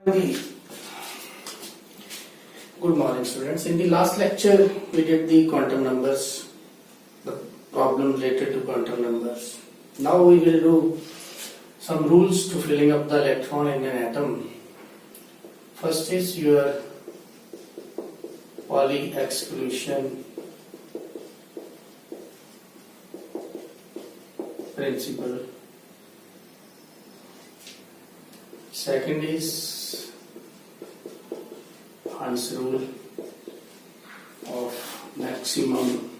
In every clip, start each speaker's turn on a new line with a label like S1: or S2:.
S1: Good morning, students. In the last lecture, we did the quantum numbers, the problem related to quantum numbers. Now we will do some rules to filling up the electron in an atom. First is your Pauli exclusion principle. Second is Hund's rule of maximum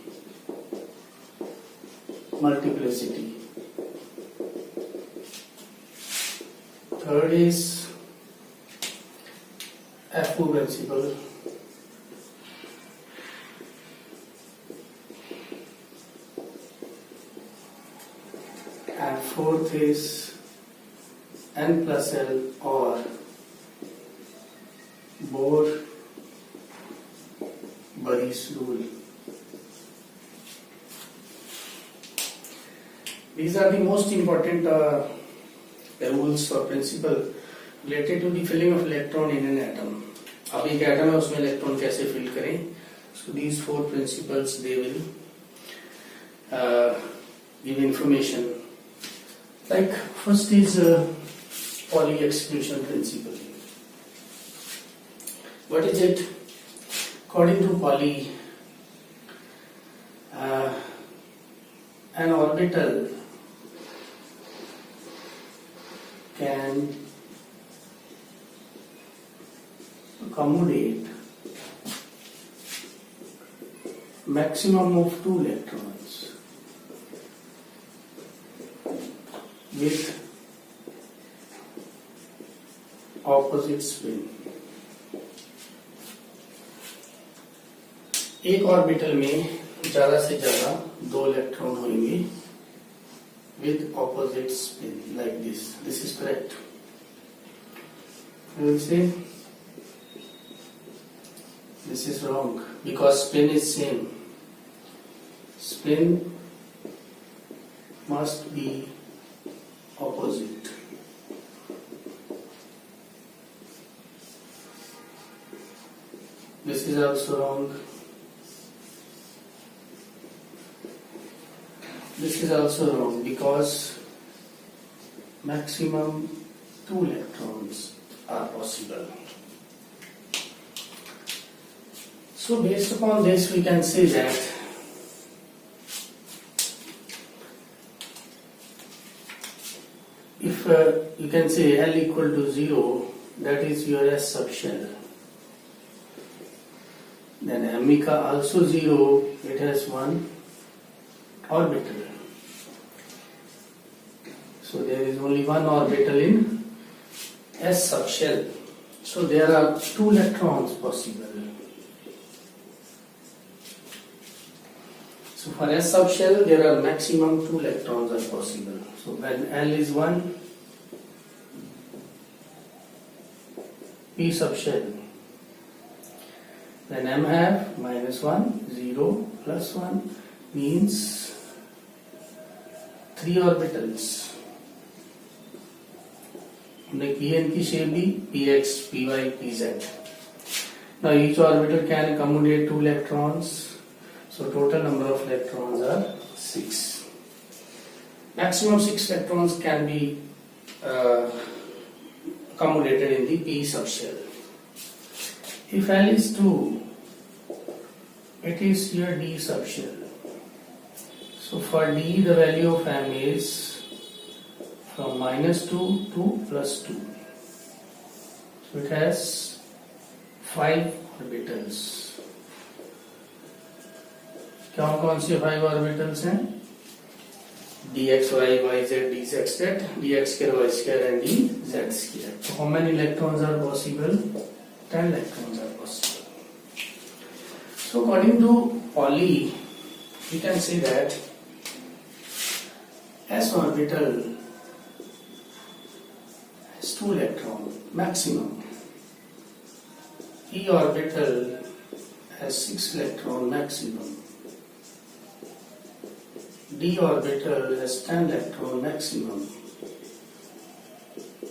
S1: multiplicity. Third is FU principle. And fourth is N plus L or Bohr-Bury's rule. These are the most important rules or principle related to the filling of electron in an atom. अब एक atom है उसमें electron कैसे fill करें? So these four principles they will give information. Like first is Pauli exclusion principle. What is it? According to Pauli, an orbital can accommodate maximum of 2 electrons with opposite spin. एक orbital में ज्यादा से ज्यादा 2 electron होंगे with opposite spin like this. This is correct. I will say this is wrong because spin is same. Spin must be opposite. This is also wrong. This is also wrong because maximum 2 electrons are possible. So based upon this we can say that if you can say L equal to 0, that is your S subshell. Then Amica also 0, it has 1 orbital. So there is only 1 orbital in S subshell. So there are 2 electrons possible. So for S subshell there are maximum 2 electrons are possible. So when L is 1, P subshell. Then M have -1, 0, +1 means 3 orbitals. हमने Pn की shape the Px, Py, Pz. Now each orbital can accommodate 2 electrons. So total number of electrons are 6. Maximum 6 electrons can be accommodated in the P subshell. If L is 2, it is your D subshell. So for D the value of M is from -2 to +2. So it has 5 orbitals. कौन से 5 orbitals हैं? dxy, yz, dz, dx square, y square and dz square. So how many electrons are possible? 10 electrons are possible. So according to Pauli, we can say that S orbital has 2 electrons maximum. E orbital has 6 electrons maximum. D orbital has 10 electron maximum.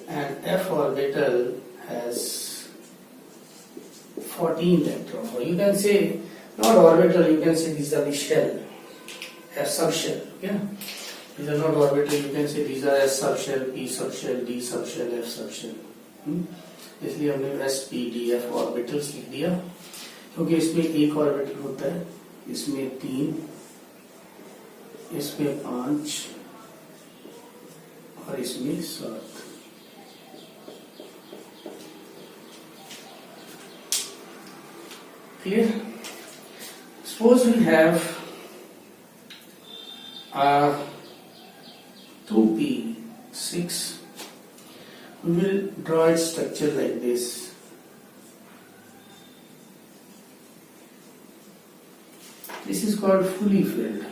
S1: And F orbital has 14 electrons. Or you can say not orbital, you can say these are the shell, S subshell. Yeah, these are not orbital, you can say these are S subshell, P subshell, D subshell, F subshell. इसलिए हमने S P D F orbitals लिख दिया, क्योंकि इसमें एक orbital होता है, इसमें 3, इसमें 5 और इसमें 7. Clear? Suppose we have 2p6. We will draw its structure like this. This is called fully filled.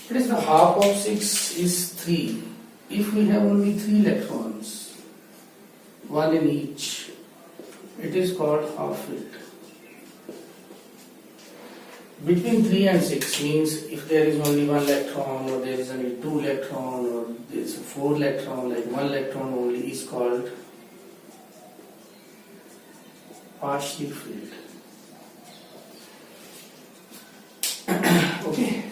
S1: What is the half of 6 is 3. If we have only 3 electrons, 1 in each, it is called half filled. Between 3 and 6 means if there is only 1 electron, or there is only 2 electron, or there is 4 electron, like 1 electron only is called partially filled. Okay.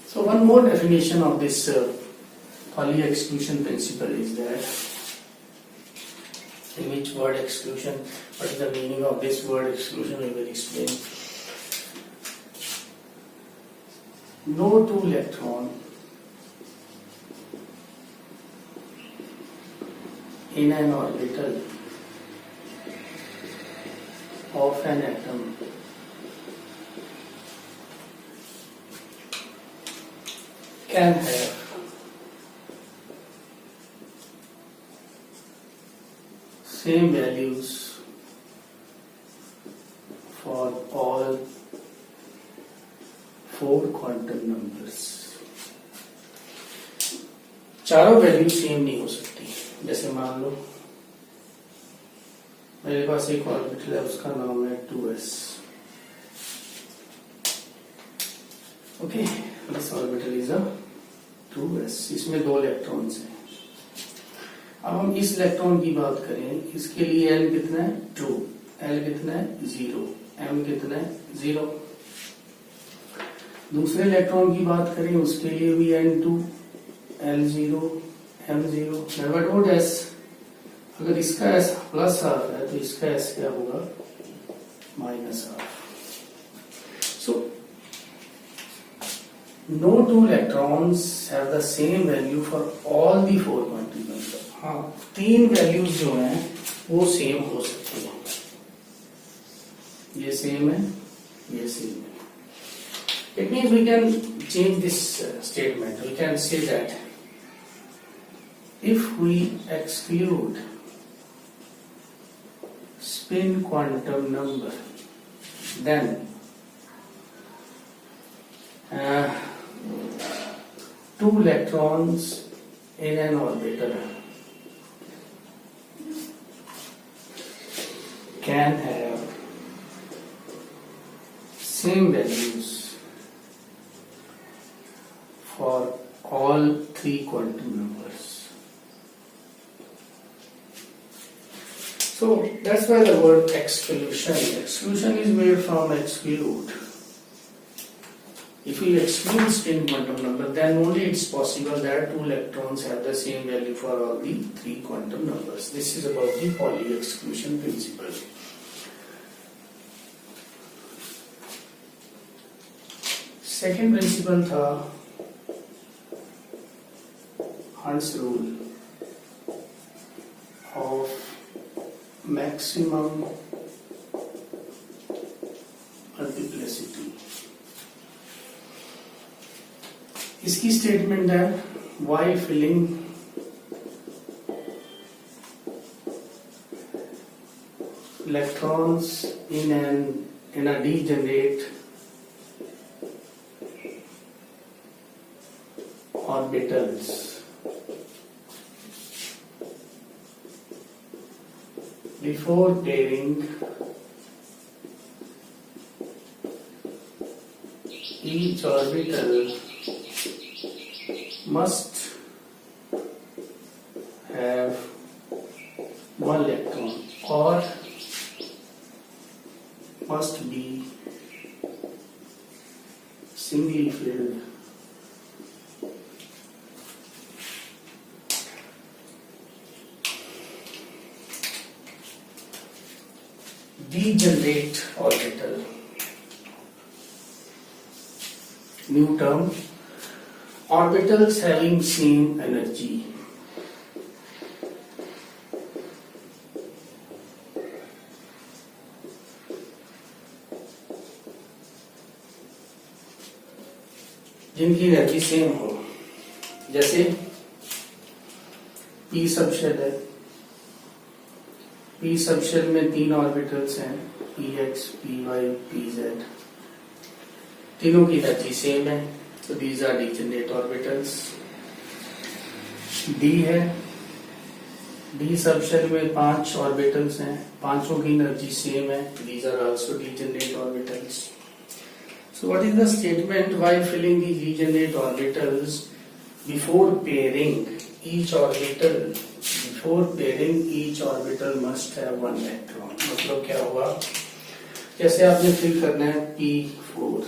S1: So one more definition of this Pauli exclusion principle is that, in which word exclusion, what is the meaning of this word exclusion, we will explain. No 2 electron in an orbital of an atom can have same values for all 4 quantum numbers. चारों value same नहीं हो सकती. जैसे मान लो मेरे पास एक orbital है, उसका नाम है 2s. Okay, this orbital is a 2s. इसमें 2 इलेक्ट्रॉन्स हैं. अब हम इस इलेक्ट्रॉन की बात करें, इसके लिए L कितना है 2, L कितना है 0, M कितना है 0. दूसरे इलेक्ट्रॉन की बात करें, उसके लिए भी N2, L0, M0. But vote S, अगर इसका S प्लस हाफ है तो इसका S क्या होगा, minus half. So no 2 electrons have the same value for all the 4 quantum numbers. हाँ, 3 वैल्यूज जो हैं वो सेम हो सकती हैं. ये सेम है, ये सेम है. It means we can change this statement. We can say that if we exclude spin quantum number, then 2 electrons in an orbital can have same values for all 3 quantum numbers. So that's why the word exclusion is made from exclude. If we exclude spin quantum number, then only it's possible that 2 electrons have the same value for all the 3 quantum numbers. This is about the Pauli exclusion principle. Second principle था Hund's rule of maximum multiplicity. इसकी statement है, while filling electrons in a degenerate orbitals, before pairing each orbital must have one electron or must be singly filled degenerate orbital. New term, orbitals having same energy. जिनकी energy same हो, जैसे p subshell है, p subshell में 3 orbitals हैं, p x, p y, p z, तीनों की energy same है, तो these are degenerate orbitals. D है, डी सबशेल में 5 ऑर्बिटल्स हैं, पांचों की एनर्जी सेम है, these are also degenerate orbitals. So what is the statement? While filling the degenerate orbitals, before pairing each orbital must have one electron. मतलब क्या हुआ? जैसे आपने फिल करना है P4,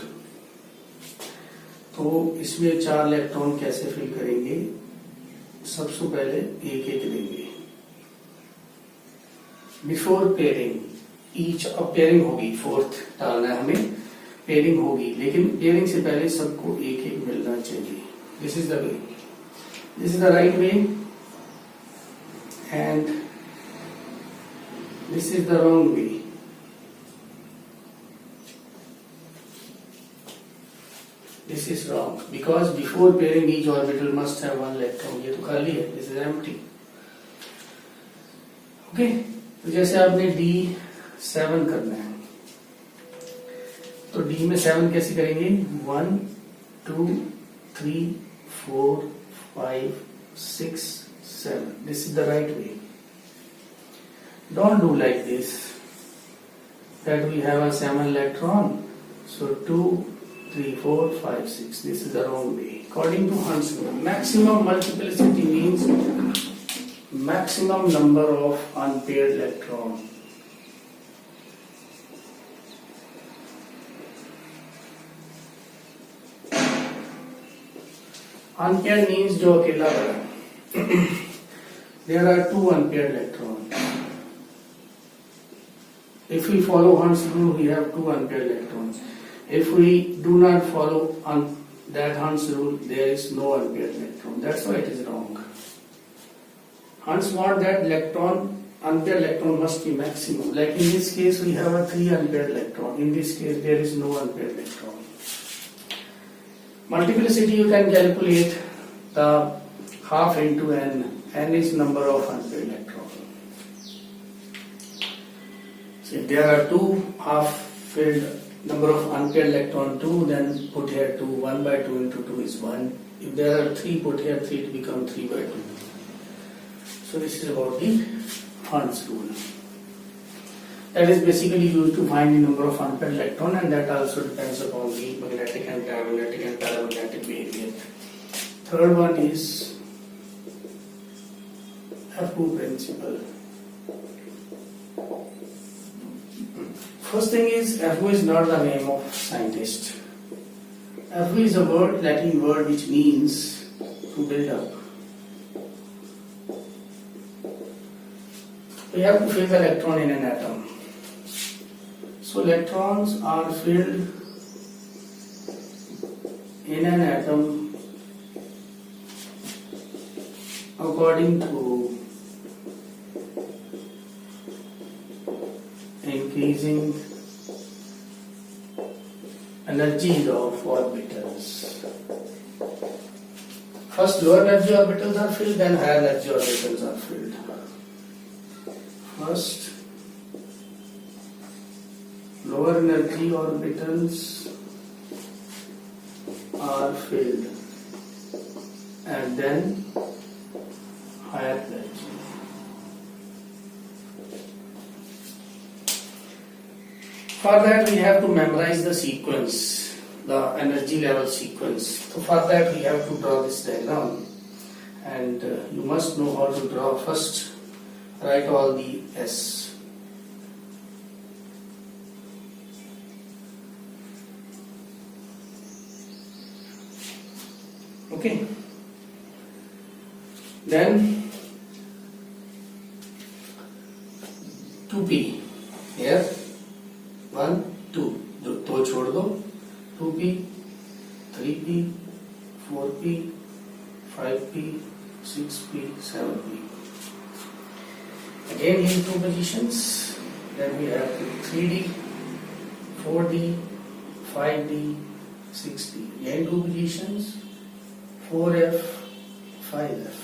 S1: तो इसमें 4 इलेक्ट्रॉन कैसे फिल करेंगे? सबसे पहले एक देंगे. Before pairing each, अब पेयरिंग होगी, 4th डालना है हमें, पेयरिंग होगी, लेकिन पेयरिंग से पहले सबको एक मिलना चाहिए. This is the way, this is the right way and this is the wrong way. This is wrong because before pairing each orbital must have one electron. ये तो खाली है, दिस इज एम्प्टी. ओके, तो जैसे आपने D7 करना है, तो डी में 7 कैसे करेंगे? 1 2 3 4 5 6 7. This is the right way. Don't do like this that we have a 7 electron, so 2 3 4 5 6. This is the wrong way. According to Hund's rule, maximum multiplicity means maximum number of unpaired electrons. Unpaired means जो अकेला बना. There are 2 unpaired electrons. If we follow Hund's rule, we have 2 unpaired electrons. If we do not follow that Hund's rule, there is no unpaired electron. That's why it is wrong. Hund's want that unpaired electron must be maximum. Like in this case, we have a 3 unpaired electron. In this case, there is no unpaired electron. Multiplicity, you can calculate the half into n. N is number of unpaired electrons. So if there are 2 half filled number of unpaired electron 2, then put here 2. 1 by 2 into 2 is 1. If there are 3, put here 3 to become 3 by 2. So this is about the Hund's rule. That is basically used to find the number of unpaired electron, and that also depends upon the magnetic and diamagnetic and paramagnetic behavior. Third one is FU principle. First thing is, FU is not the name of scientist. FU is a Latin word which means to build up. We have to fill the electron in an atom. So electrons are filled in an atom according to increasing energies of orbitals. First lower energy orbitals are filled, then higher energy orbitals are filled. First lower energy orbitals are filled and then higher energy. For that we have to memorize the sequence. the energy level sequence. So for that we have to draw this diagram, and you must know how to draw. First write all the S. Okay. Then 2p here 1 2 दो छोड़ दो 2p 3p 4p 5p 6p 7p again in two positions. Then we have 3d 4d 5d 6d again two positions 4f 5f.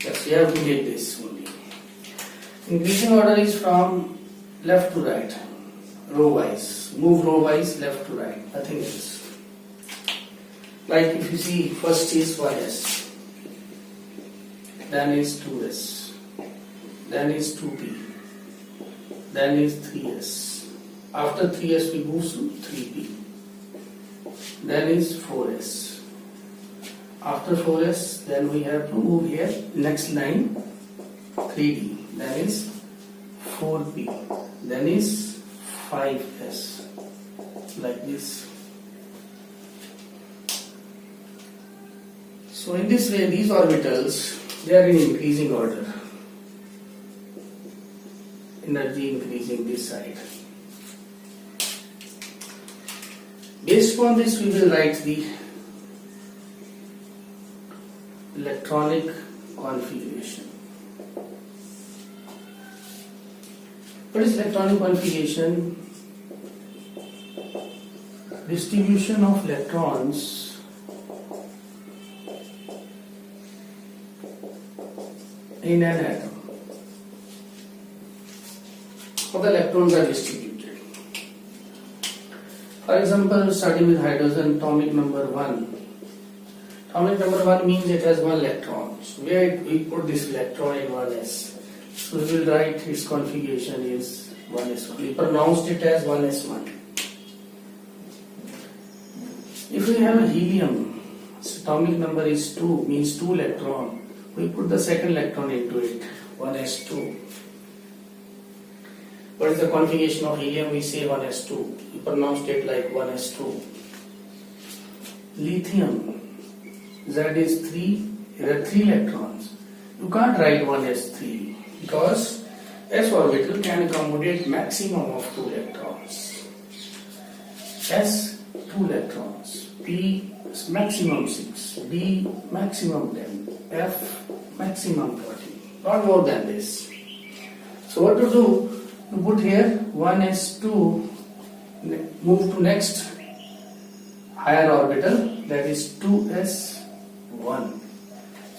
S1: Yes, you have to get this only. Increasing order is from left to right, row wise. Move row wise left to right, nothing else. Like if you see, first is 1s, then is 2s, then is 2p, then is 3s. After 3s we move to 3p, then is 4s. After 4s, then we have to move here, next line 3d, then is 4p, then is 5s, like this. So in this way, these orbitals, they are in increasing order, energy increasing this side. Based upon this, we will write the electronic configuration. What is electronic configuration? Distribution of electrons in an atom. How the electrons are distributed. For example, starting with hydrogen, atomic number 1. Atomic number 1 means it has one electron. So where we put this electron in 1s. So we will write its configuration is 1s1. We pronounced it as 1s1. If we have a helium, its atomic number is 2, means 2 electron. We put the second electron into it, 1s2. What is the configuration of helium? We say 1s2. We pronounced it like 1s2. Lithium, Z is 3, there are 3 electrons. You can't write 1s3 because s orbital can accommodate maximum of 2 electrons. S 2 electrons, P is maximum 6, D maximum 10, F maximum 40, not more than this. So what to do? You put here 1s2, move to next higher orbital, that is 2s1.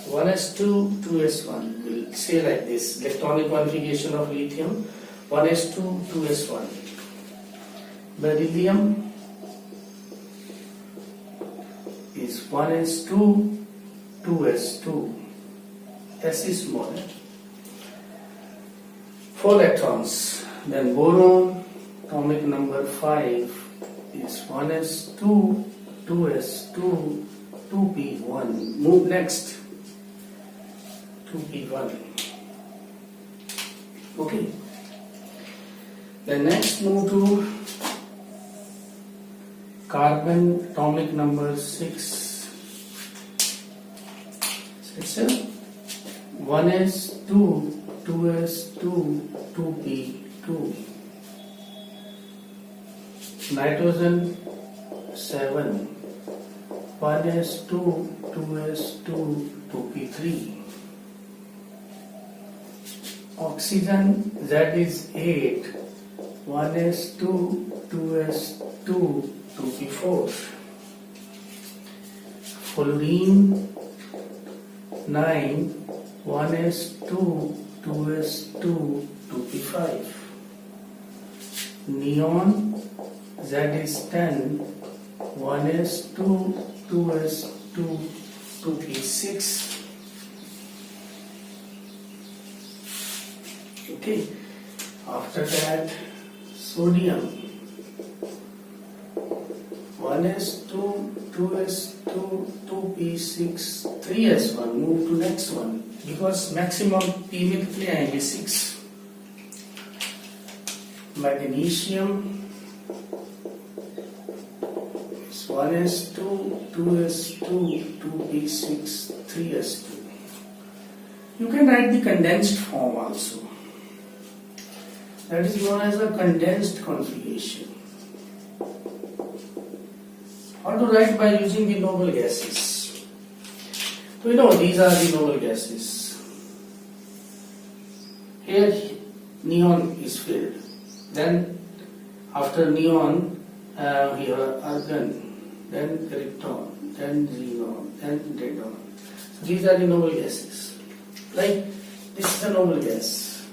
S1: 1s2, 2s1. We'll say like this, electronic configuration of lithium, 1s2, 2s1. Beryllium is 1s2, 2s2. S is smaller. 4 electrons. Then boron, atomic number 5 is 1s2, 2s2, 2p1. Move next. 2p1. Okay. Then next move to carbon, atomic number 6. It's a 1s2, 2s2, 2p2. Nitrogen 7, 1s2, 2s2, 2p3. Oxygen, Z is 8, 1s2, 2s2, 2p4. Fluorine 9, 1s2, 2s2, 2p5. Neon, Z is 10, 1s2, 2s2, 2p6. Okay, after that, sodium, 1s2, 2s2, 2p6, 3s1. Move to next one because maximum p में कितने आएंगे 6. Magnesium is 1s2, 2s2, 2p6, 3s2. You can write the condensed form also. That is known as a condensed configuration. How to write? By using the noble gases. We know these are the noble gases. Here neon is filled. Then after neon we have argon, then krypton, then xenon, then radon. So these are the noble gases. Like this is a noble gas.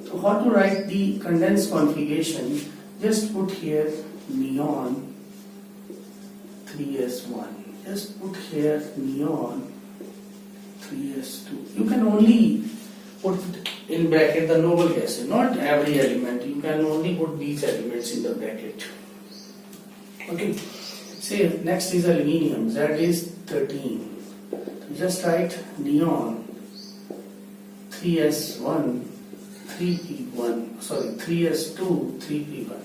S1: So how to write the condensed configuration? Just put here neon 3s1. Just put here neon 3s2. You can only put in bracket the noble gases, not every element. You can only put these elements in the bracket. Okay. Say next is aluminium. That is 13. So just write neon 3s1 3p1. Sorry, 3s2 3p1.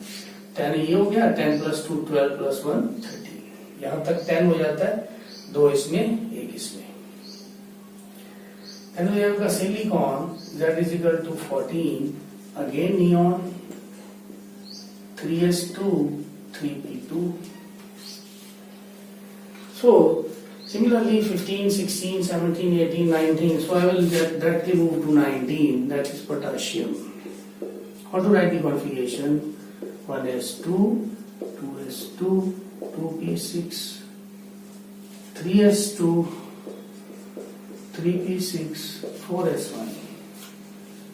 S1: 10 ये हो गया. 10 plus 2 12 plus 1 13. यहाँ तक 10 हो जाता है. 2 इसमें 1 इसमें. And we have the silicon that is equal to 14. Again neon 3s2 3p2. So similarly 15, 16, 17, 18, 19. So I will directly move to 19. That is potassium. How to write the configuration? 1s2, 2s2, 2p6, 3s2, 3p6, 4s1.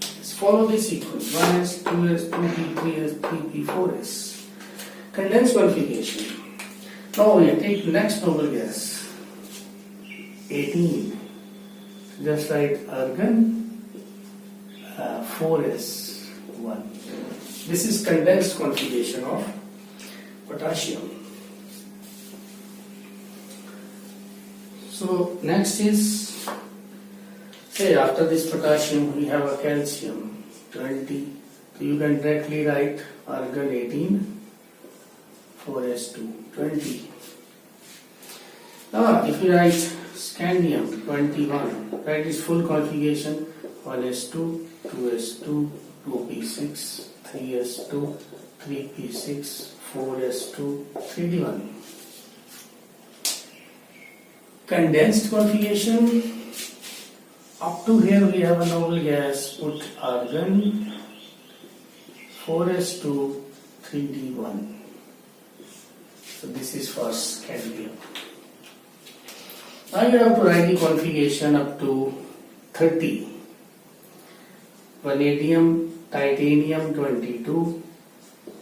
S1: Let's follow this sequence. 1s, 2s, 2p, 3s, 3p, 4s. Condensed configuration. Now we take next noble gas. 18. Just write argon 4s1. This is condensed configuration of potassium. So next is, say after this potassium we have a calcium 20. So you can directly write argon 18 4s2 20. Now if you write scandium 21, write its full configuration 1s2, 2s2, 2p6, 3s2, 3p6, 4s2, 3d1. Condensed configuration. Up to here we have a noble gas. Put argon 4s2, 3d1. So this is for scandium. Now you have to write the configuration up to 30. Vanadium, titanium 22,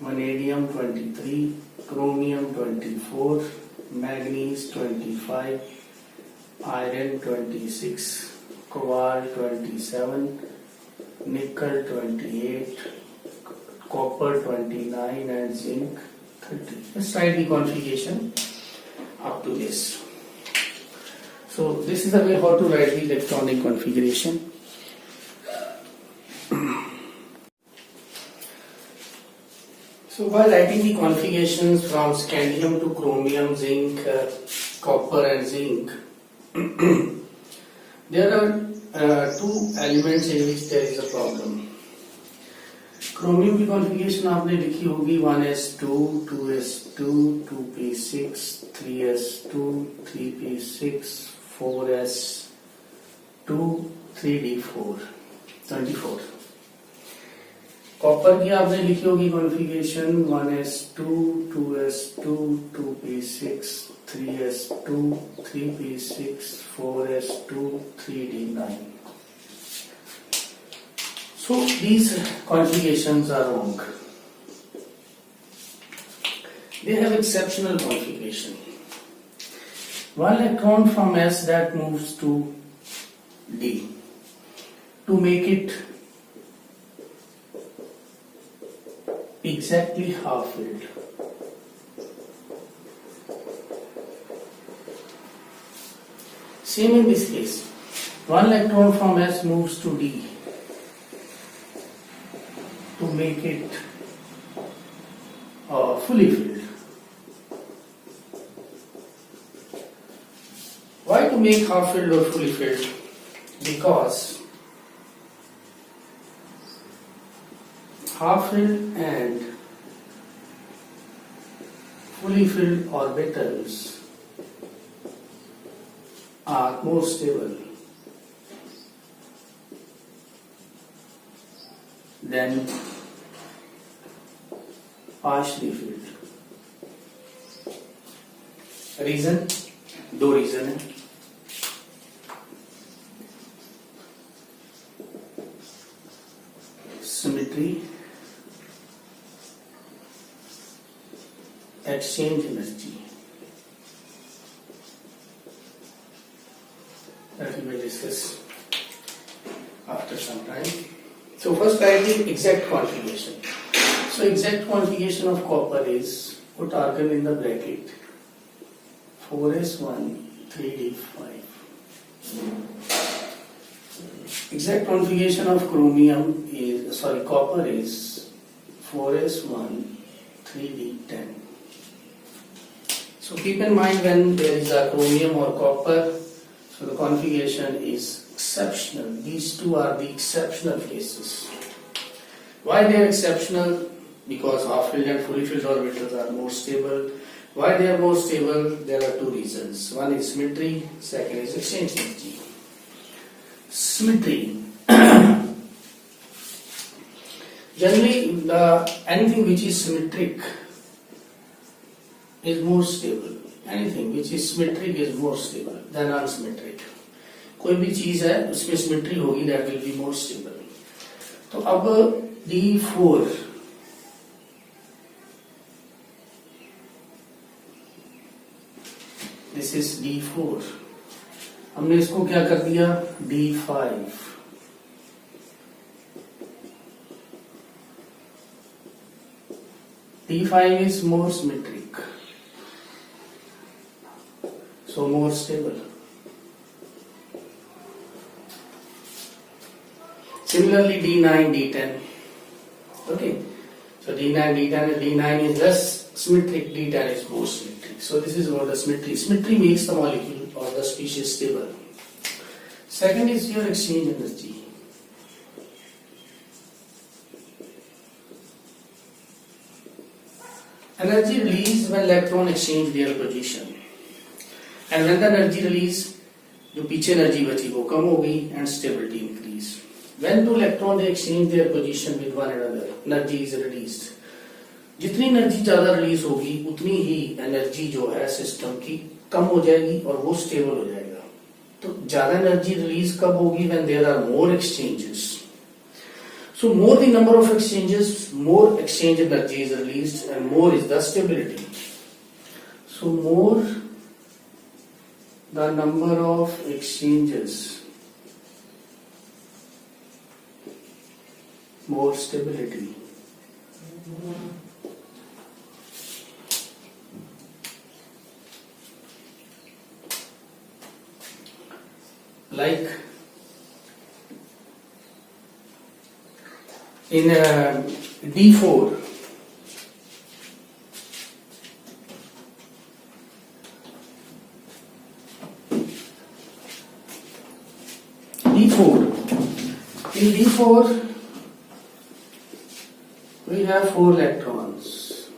S1: vanadium 23, chromium 24, manganese 25, iron 26, cobalt 27, nickel 28, copper 29 and zinc 30. Let's write the configuration up to this. So this is the way how to write the electronic configuration. So while writing the configurations from scandium to chromium, zinc, copper and zinc, there are two elements in which there is a problem. Chromium की configuration आपने लिखी होगी 1s2, 2s2, 2p6, 3s2, 3p6, 4s2, 3d4, 24. Copper की आपने लिखी होगी configuration 1s2, 2s2, 2p6, 3s2, 3p6, 4s2, 3d9. So these configurations are wrong. They have exceptional configuration. One electron from S that moves to D. To make it exactly half filled, Same in this case. One electron from S moves to D to make it fully filled. Why to make half filled or fully filled? Because half filled and fully filled orbitals are more stable than partially filled. Reason? दो reason है. Symmetry, exchange energy. That we will discuss after some time. So first write the exact configuration. So exact configuration of copper is, put argon in the bracket, 4s1 3d5. Exact configuration of copper is 4s1 3d10. So keep in mind when there is a chromium or copper, so the configuration is exceptional. These two are the exceptional cases. Why they are exceptional? Because half-filled and fully filled orbitals are more stable. Why they are more stable? There are two reasons. One is symmetry, second is exchange energy. Symmetry. Generally, anything which is symmetric is more stable. Anything which is symmetric is more stable than unsymmetric. कोई भी चीज है उसमें symmetry होगी, that will be more stable. तो अब D4 this is D4. हमने इसको क्या कर दिया? D5. D5 is more symmetric, so more stable. Similarly, D9, D10. Okay, so D9, D10, D9 is less symmetric, D10 is more symmetric. So this is what the symmetry. Symmetry makes the molecule or the species stable. Second is your exchange energy. Energy released when electron exchange their position, and when the energy release, जो पीछे energy बची वो कम होगी and stability increase. When two electrons they exchange their position with one another, energy is released. जितनी energy ज्यादा release होगी उतनी ही energy जो है सिस्टम की कम हो जाएगी और वो स्टेबल हो जाएगा. तो ज्यादा एनर्जी रिलीज कब होगी? when there are more exchanges. So more the number of exchanges, more exchange energy is released and more is the stability. So more the number of exchanges, more stability. Like in D4, in D4 we have 4 electrons.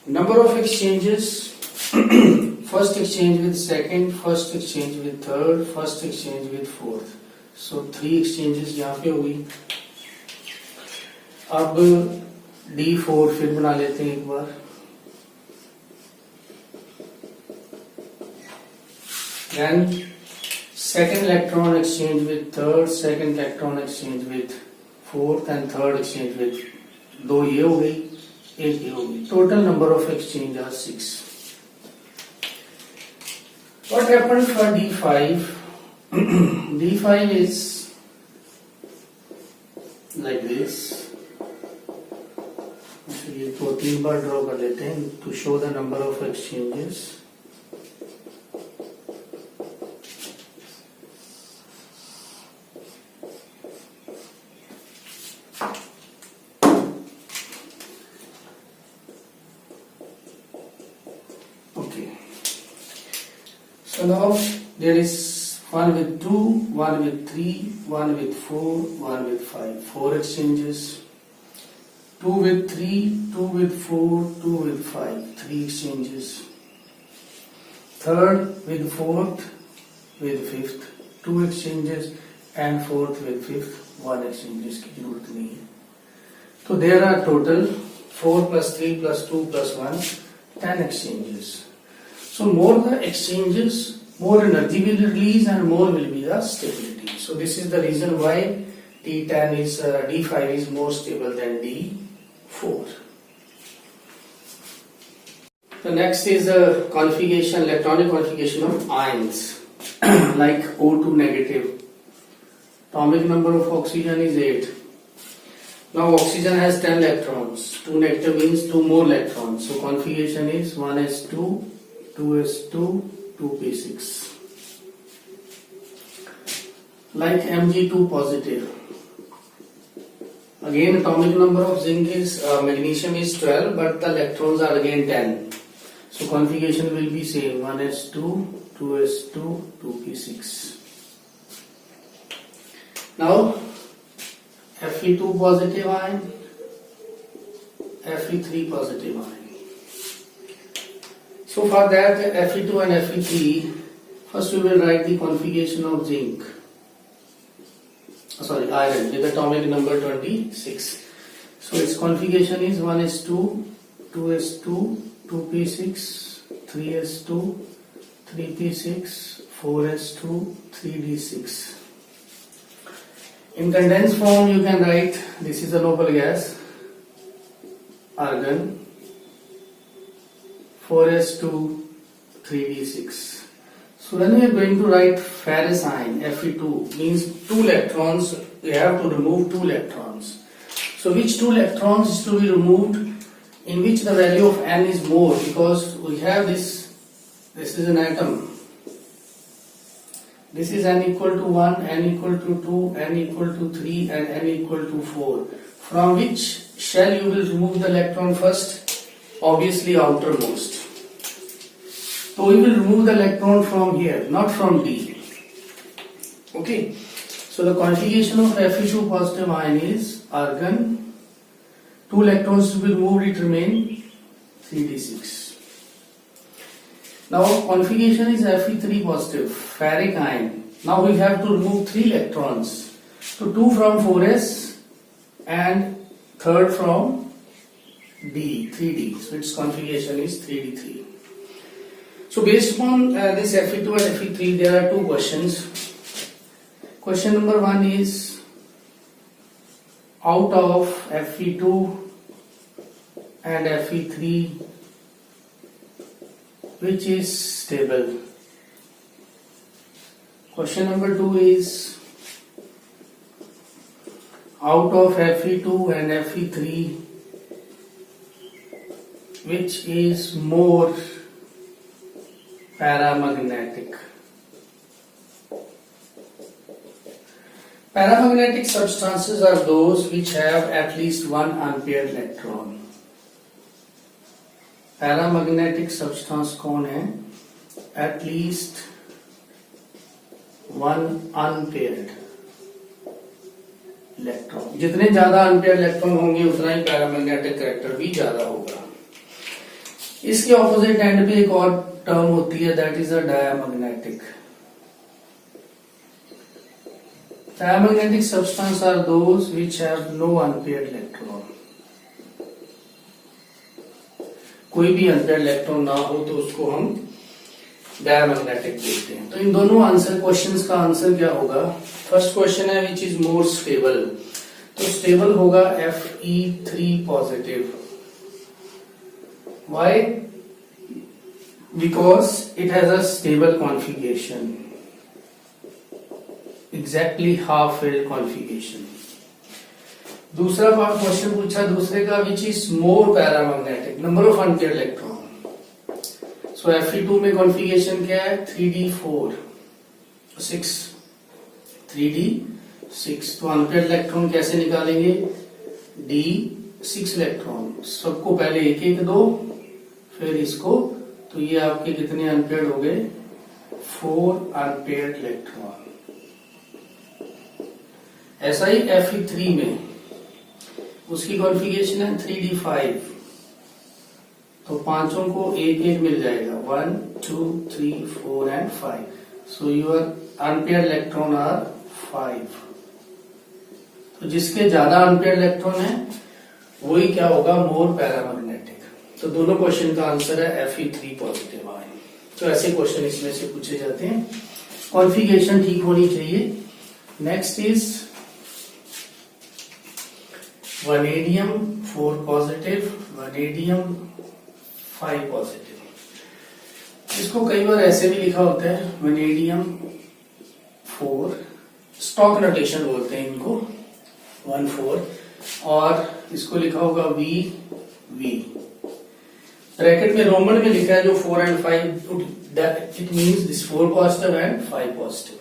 S1: Number of exchanges, first exchange with second, first exchange with third, first exchange with fourth. So 3 exchanges यहाँ पे होगी. अब D4 फिर बना लेते हैं एक बार. Then second electron exchange with third, second electron exchange with fourth and third exchange with 2 ये हो गई, 1 ये हो गई. Total number of exchange are 6. What happened for D5? D5 is like this. ये 2-3 बार ड्रॉ कर लेते हैं to show the number of exchanges. So now there is one with 2, one with 3, one with 4, one with 5. 4 exchanges. 2 with 3, 2 with 4, 2 with 5. 3 exchanges. Third with fourth with fifth. 2 exchanges. And fourth with fifth. 1 exchange. इसकी जरूरत नहीं है. So there are total 4 plus 3 plus 2 plus 1, 10 exchanges. So more the exchanges, more energy will release and more will be the stability. So this is the reason why D10 is D5 is more stable than D4. The next is the configuration, electronic configuration of ions like O2 negative. Atomic number of oxygen is 8. Now oxygen has 10 electrons. 2 negative means 2 more electrons. So configuration is 1s2, 2s2, 2p6. Like Mg2 positive. Again atomic number of zinc is magnesium is 12, but the electrons are again 10. So configuration will be same, 1s2, 2s2, 2p6. Now Fe2 positive ion, Fe3 positive ion. So for that Fe2 and Fe3, first we will write the configuration of zinc. Iron with atomic number 26. So its configuration is 1s2, 2s2, 2p6, 3s2, 3p6, 4s2, 3d6. In condensed form you can write, this is a noble gas, argon, 4s2, 3d6. So when we are going to write ferrous ion, Fe2, means 2 electrons, we have to remove 2 electrons. So which 2 electrons is to be removed, in which the value of N is more, because we have this is an atom. This is N equal to 1, N equal to 2, N equal to 3 and N equal to 4. From which shell you will remove the electron first? Obviously outermost. So we will remove the electron from here, not from D. Okay. So the configuration of Fe2 positive ion is argon. 2 electrons to be removed, it remain 3d6. Now configuration is Fe3 positive, ferric ion. Now we have to remove 3 electrons. So 2 from 4s and third from D, 3d. So its configuration is 3d3. So based upon this Fe2 and Fe3, there are 2 questions. Question number 1 is, out of Fe2 and Fe3, which is stable? Question number 2 is, out of Fe2 and Fe3, which is more paramagnetic? Paramagnetic substances are those which have at least 1 unpaired electron. Paramagnetic substance कौन है? At least 1 unpaired electron. जितने ज्यादा unpaired electron होंगे उतना ही paramagnetic character भी ज्यादा होगा. इसके ऑपोजिट एंड पे एक और टर्म होती है, that is a diamagnetic. Diamagnetic substance are those which have no unpaired electron. कोई भी अनपेयर्ड इलेक्ट्रॉन ना हो तो उसको हम डायमैग्नेटिक बोलते हैं. तो इन दोनों आंसर क्वेश्चंस का आंसर क्या होगा? फर्स्ट क्वेश्चन है विच इज मोर स्टेबल. तो स्टेबल होगा Fe3 positive. Why? Because it has a stable configuration, exactly half filled configuration. दूसरा पार्ट क्वेश्चन पूछा दूसरे का, which is more paramagnetic, number of unpaired electron. So Fe2 में configuration क्या है? 3d4 6 3d6. तो अनपेयर्ड इलेक्ट्रॉन कैसे निकालेंगे? d6 electron. सबको पहले एक एक दो, फिर इसको. तो ये आपके कितने अनपेयर्ड हो गए? 4 अनपेयर्ड इलेक्ट्रॉन। ऐसा ही Fe3 में उसकी कॉन्फ़िगरेशन है 3d5, तो पांचों को एक एक मिल जाएगा 1 2 3 4 and 5। So your unpaired electron are 5। तो जिसके ज्यादा अनपेयर्ड इलेक्ट्रॉन है वही क्या होगा, मोर पैरामैग्नेटिक। तो दोनों क्वेश्चन का आंसर है Fe3 पॉजिटिव आयन। तो ऐसे क्वेश्चन इसमें से पूछे जाते हैं, कॉन्फ़िगरेशन ठीक होनी चाहिए। Next is vanadium 4 positive, vanadium 5 positive. इसको कई बार ऐसे भी लिखा होता है वनेडियम 4, स्टॉक नोटेशन बोलते हैं इनको, 1 4, और इसको लिखा होगा वी वी। ब्रैकेट में रोमन में लिखा है जो 4 and 5, it means this 4 positive and 5 positive.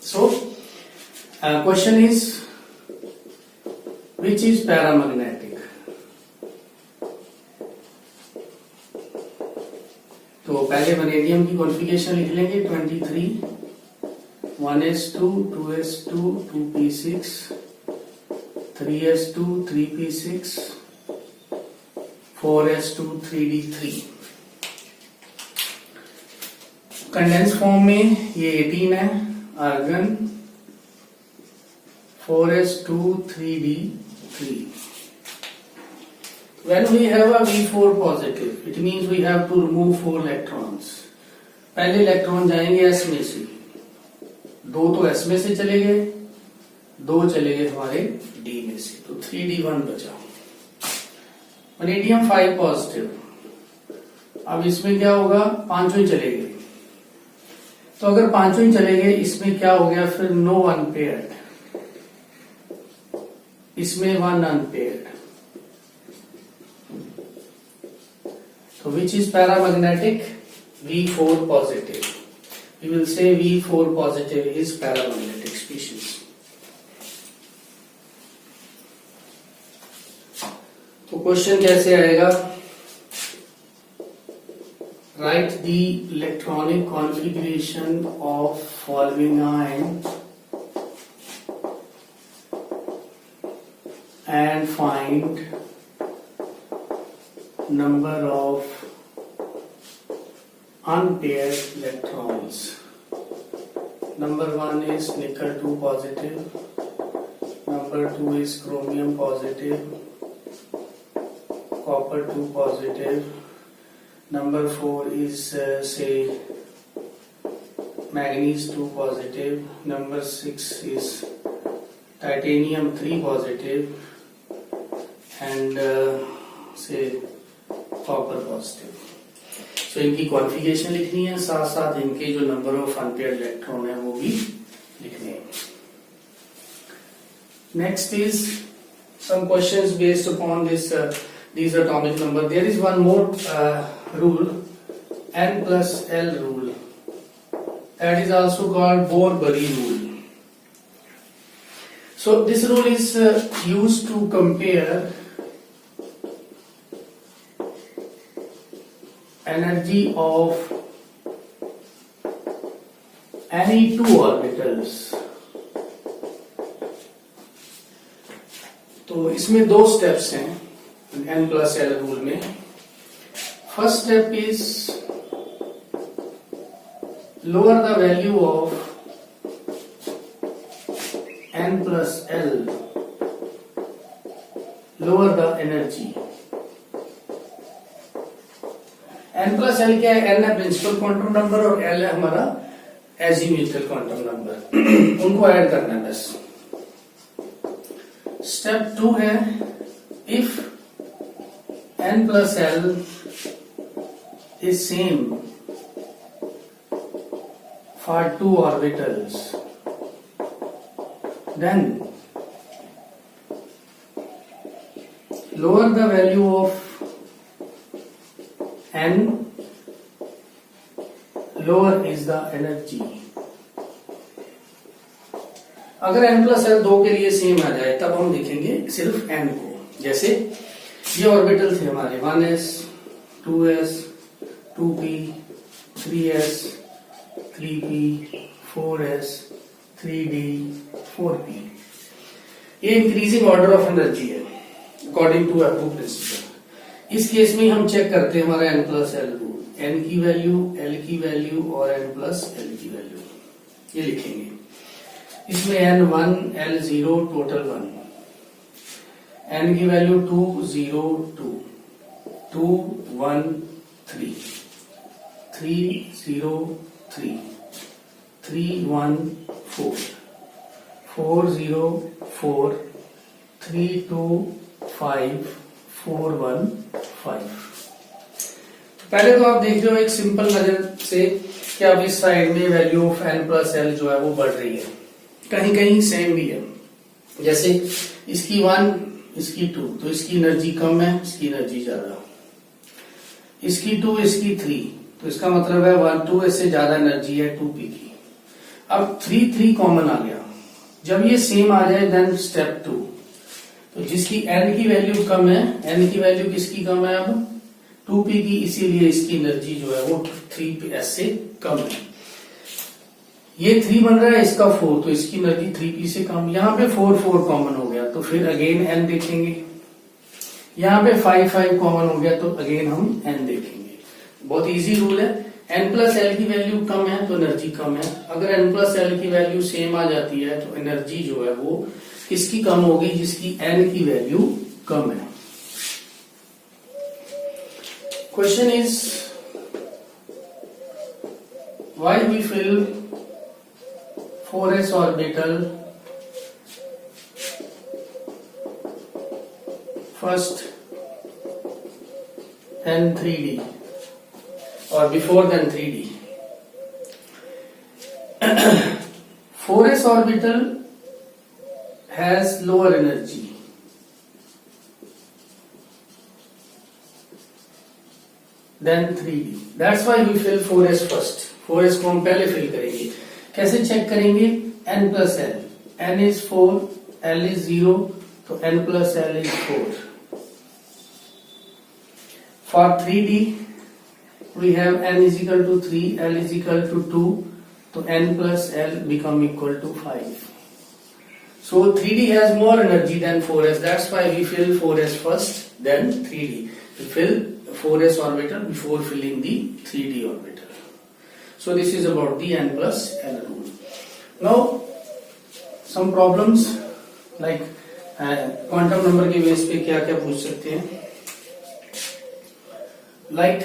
S1: So question is which is paramagnetic. तो पहले वनेडियम की कॉन्फ़िगरेशन लिख लेंगे 23, 1s2 2s2 2p6 3s2 3p6 4s2 3d3। Condense form में ये 18 है, argon 4s2 3d3। When we have a V4 positive, it means we have to remove 4 electrons. पहले electron जाएंगे S में से, 2 तो S में से चले गए, 2 चले गए हमारे D में से, तो 3d1 बचा। वनेडियम 5 पॉजिटिव, अब इसमें क्या होगा, पांचों ही चले गए। तो अगर पांचों ही चले गए, इसमें क्या हो गया फिर, नो अनपेयर्ड, इसमें 1 unpaired. So which is paramagnetic? V4 positive. We will say V4 positive is paramagnetic species. तो क्वेश्चन कैसे आएगा, write the electronic configuration of following ion and find number of unpaired electrons. Number 1 is nickel 2 positive, number 2 is chromium positive, copper 2 positive, number 4 is say manganese 2 positive, number 6 is titanium 3 positive, and say copper positive. So इनकी configuration लिखनी है, साथ साथ इनके जो number of unpaired electron है वो भी लिखने हैं। Next is some questions based upon this atomic number. There is one more rule, n+l rule, that is also called Bohr-Bury rule. So this rule is used to compare energy of any 2 orbitals. तो इसमें 2 steps हैं n+l rule में। First step is lower the value of n+l, lower the energy. n+l क्या है, n है principal quantum number और l है हमारा एजीम्यूथल क्वांटम नंबर, उनको ऐड करना है बस। स्टेप 2 है, if n+l is same for 2 orbitals, then lower the value of n, lower is the energy. अगर n+l 2 के लिए सेम आ जाए तब हम लिखेंगे सिर्फ n को। जैसे ये ऑर्बिटल थे हमारे 1s 2s 2p 3s 3p, 4s, 3d, 4p। ये इंक्रीजिंग ऑर्डर ऑफ एनर्जी है अकॉर्डिंग टू अबू प्रिंसिपल। इस केस में हम चेक करते हैं हमारा n plus L rule, n की वैल्यू, l की वैल्यू और n प्लस l की वैल्यू ये लिखेंगे। इसमें n1, l0 टोटल 1, n की वैल्यू 2, 0, 2, 2, 1, 3, 3, 0, 3, 3, 1, 4, 4, 0, 4, 3, 2, 5, 4, 1, 5। पहले तो आप देख रहे हो एक सिंपल नजर से कि अब इस साइड में value of n plus L जो है वो बढ़ रही है, कहीं कहीं सेम भी है। जैसे इसकी 1, इसकी 2, तो इसकी एनर्जी कम है, इसकी एनर्जी ज्यादा। इसकी 2, इसकी 3, तो इसका मतलब है 1, 2 इससे ज्यादा एनर्जी है 2p की। अब 3, 3 कॉमन आ गया। जब ये सेम आ जाए देन स्टेप 2, तो जिसकी n की वैल्यू कम है, n की वैल्यू किसकी कम है अब 2p की, इसीलिए इसकी एनर्जी जो है वो 3s से कम है। ये 3 बन रहा है, इसका 4, तो इसकी एनर्जी 3p से कम। यहाँ पे 4, 4 कॉमन हो गया तो फिर अगेन n देखेंगे। यहाँ पे 5, 5 कॉमन हो गया तो अगेन हम n देखेंगे। बहुत इजी रूल है, n प्लस एल की वैल्यू कम है तो एनर्जी कम है। अगर n प्लस एल की वैल्यू सेम आ जाती है तो एनर्जी जो है वो किसकी कम होगी, जिसकी n की वैल्यू कम है। Question is why we fill 4s orbital first then 3d or before than 3d. 4s orbital has lower energy than 3d. That's why we fill 4s first. 4s को हम पहले फिल करेंगे। कैसे check करेंगे, n plus l, n is 4, l is 0, तो n plus l is 4. For 3d we have n is equal to 3, l is equal to 2, so n plus l become equal to 5. So 3d has more energy than 4s, that's why we fill 4s first then 3d. We fill 4s orbital before filling the 3d orbital. So this is about the n plus l rule. Now some problems like quantum number के base पे क्या क्या पूछ सकते हैं, like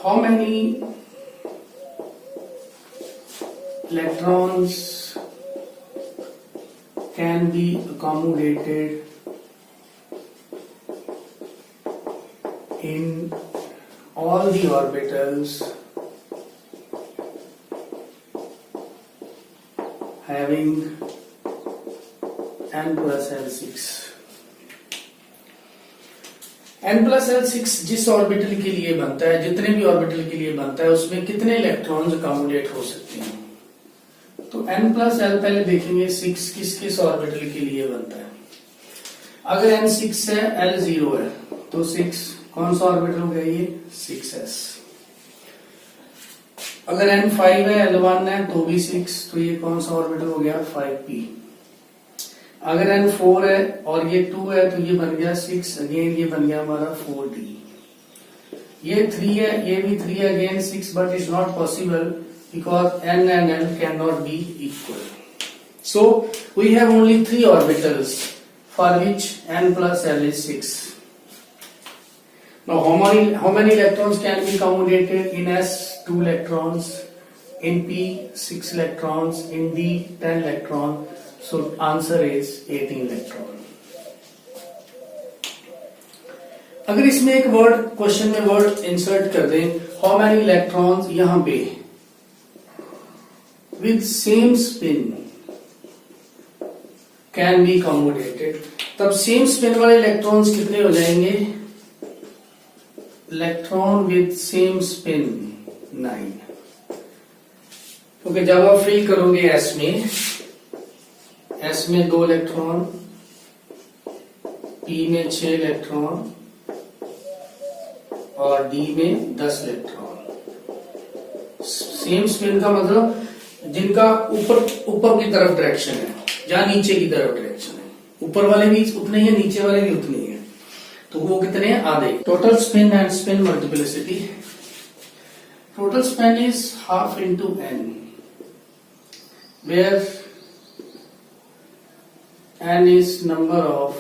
S1: how many electrons can be accommodated in all the orbitals having n plus L6. n plus L6 जिस orbital के लिए बनता है, जितने भी ऑर्बिटल के लिए बनता है, उसमें कितने इलेक्ट्रॉन्स अकोमोडेट हो सकते हैं। तो n plus L पहले देखेंगे 6 किस किस ऑर्बिटल के लिए बनता है। अगर n 6 है, L 0 है, तो 6 कौन सा ऑर्बिटल हो गया, ये 6s। अगर n 5 है, L 1 है, तो भी 6, तो ये कौन सा ऑर्बिटल हो गया, 5p। अगर n 4 है और ये 2 है, तो ये बन गया 6, अगेन ये बन गया हमारा 4d। ये 3 है, ये भी 3 है, again 6, but it's not possible because n and l can not be equal. So we have only 3 orbitals for which n plus l is 6. Now, how many electrons can be accommodated in S? 2 electrons. In P, 6 electrons. In D, 10 electrons. So, answer is 18 electron. अगर इसमें एक word question में word insert कर दें, how many electrons यहां पे with same spin can be accommodated, तब same spin वाले इलेक्ट्रॉन्स कितने हो जाएंगे, इलेक्ट्रॉन विद सेम स्पिन 9। क्योंकि जब आप फिल करोगे एस में 2 इलेक्ट्रॉन, पी में 6 इलेक्ट्रॉन और डी में 10 इलेक्ट्रॉन। सेम स्पिन का मतलब जिनका ऊपर की तरफ डायरेक्शन है, जहां नीचे की तरफ डायरेक्शन है, ऊपर वाले भी उतने ही है, नीचे वाले भी उतने ही है, तो वो कितने हैं? आधे। Total spin and spin multiplicity, total spin is half into n, where n is number of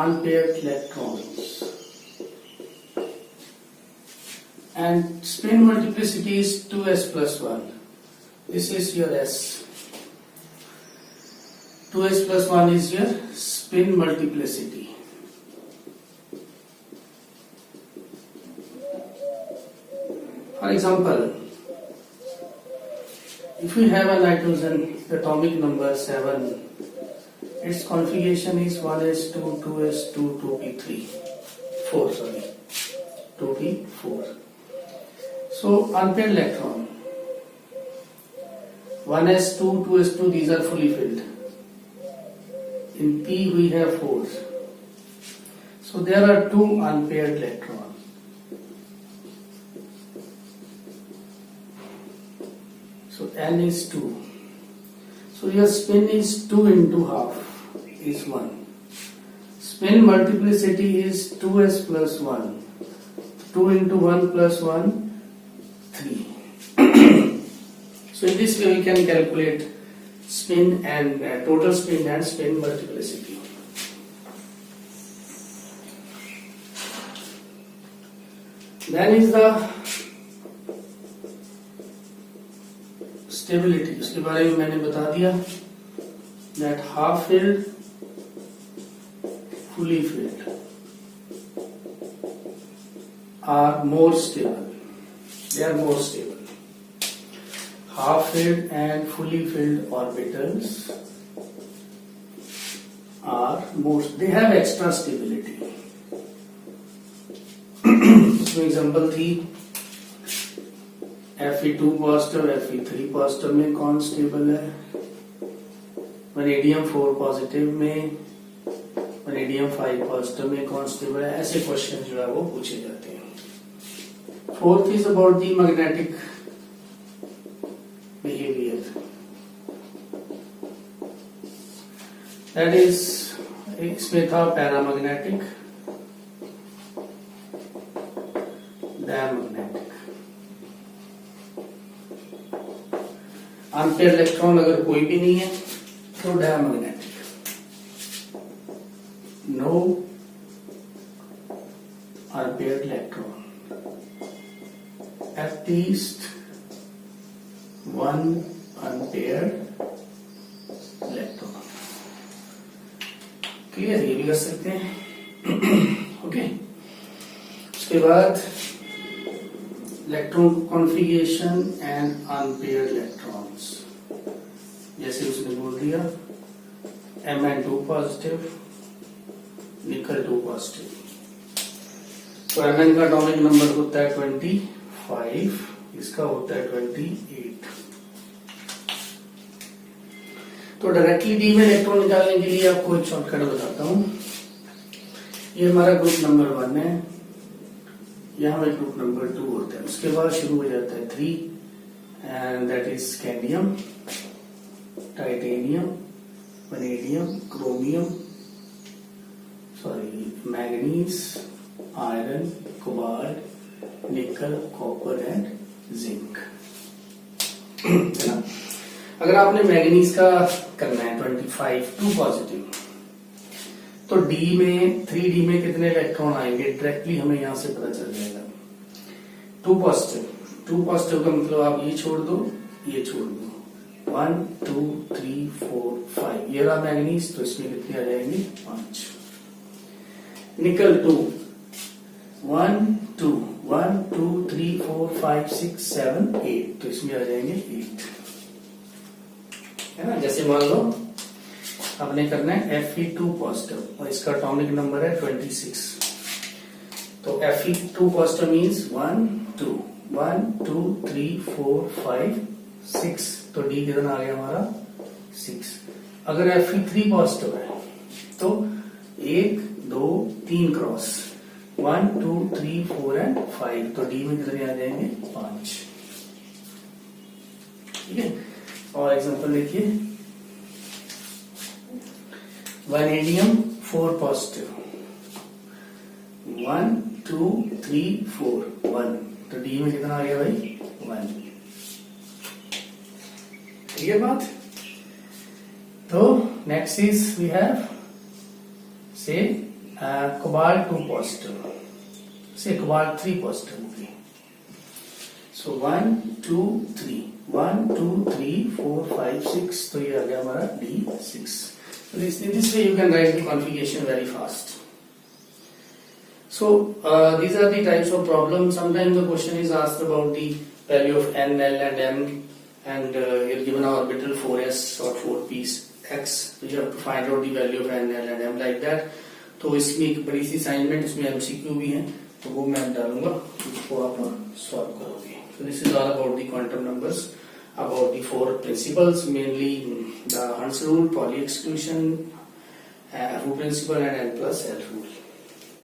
S1: unpaired electrons, and spin multiplicity is 2s plus 1. This is your s. 2s plus 1 is your spin multiplicity. For example, if we have a nitrogen, the atomic number 7, its configuration is 1s2, 2s2, 2p3, 4, sorry, 2p4. So unpaired electron, 1s2, 2s2, these are fully filled. In p we have 4. So there are 2 unpaired electrons. So n is 2. So your spin is 2 into half is 1. Spin multiplicity is 2s plus 1. 2 into 1 plus 1, 3. So in this way we can calculate spin and total spin and spin multiplicity. Then is the stability, उसके बारे में मैंने बता दिया, that half filled, fully filled are more stable. They are more stable. Half filled and fully filled orbitals are more. They have extra stability. इसमें example थी Fe2 positive, Fe3 positive में कौन स्टेबल है? वैनेडियम 4 पॉजिटिव में, vanadium 5 positive में कौन stable है? ऐसे क्वेश्चन जो है वो पूछे जाते हैं। Fourth is about the magnetic behaviour, that is, इसमें था पैरामैग्नेटिक, डायमैग्नेटिक। अनपेयर इलेक्ट्रॉन अगर कोई भी नहीं है तो diamagnetic, no unpair electron, at least one unpair electron. Clear, ये भी कर सकते हैं। ओके, उसके बाद electron configuration and unpair electrons, जैसे उसने बोल दिया Mn2 पॉजिटिव, निकल 2 पॉजिटिव, तो Mn का एटॉमिक नंबर होता है 25, इसका होता है 28। तो डायरेक्टली डी में इलेक्ट्रॉन निकालने के लिए आपको एक शॉर्टकट बताता हूं। ये हमारा ग्रुप नंबर 1 है, यहाँ पे ग्रुप नंबर 2 होता है, उसके बाद शुरू हो जाता है 3, and that is scandium, titanium, vanadium, chromium, sorry manganese, iron, cobalt, निकल, कॉपर एंड जिंक, है ना। अगर आपने मैंगनीज का करना है 25, 2 पॉजिटिव, तो डी में 3D में कितने इलेक्ट्रॉन आएंगे डायरेक्टली हमें यहां से पता चल जाएगा। 2 पॉजिटिव का मतलब आप ये छोड़ दो, ये छोड़ दो, 1 2 3 4 5, ये रहा मैंगनीज, तो इसमें कितने आ जाएंगे? 5। निकल 2, 1 2 1 2 3 4 5 6 7 8, तो इसमें आ जाएंगे 8, है ना। जैसे मान लो आपने करना है Fe2 पॉजिटिव और इसका एटॉमिक नंबर है 26, तो Fe2 पॉजिटिव मींस 1 2 1 2 3 4 5 6, तो डी कितना आ गया हमारा? 6। अगर Fe3 पॉजिटिव है तो 1 2 3 क्रॉस 1 2 3 4 एंड 5, तो डी में कितने आ जाएंगे 5। ठीक है, और एग्जांपल देखिए, वैनेडियम 4 पॉजिटिव 1 2 3 4 1, तो डी में कितना आ गया भाई 1। ठीक है बात। तो नेक्स्ट इज वी हैव से cobalt 2 positive, say cobalt 3 positive होगी, so 1 2 3 1 2 3 4 5 6, तो ये आ गया हमारा D6। So this way you can write the configuration very fast. So these are the types of problems. Sometimes the question is asked about the value of N, L and M, and you're given an orbital 4s or 4p's x, so you have to find out the value of N, L and M like that. तो इसमें एक बड़ी सी assignment, इसमें MCQ भी है, तो वो मैं डालूंगा, उसको आप सॉल्व करोगे। So this is all about the quantum numbers, about the 4 principles, mainly the Hund's rule, Pauli exclusion, Fu principle and N plus L rule.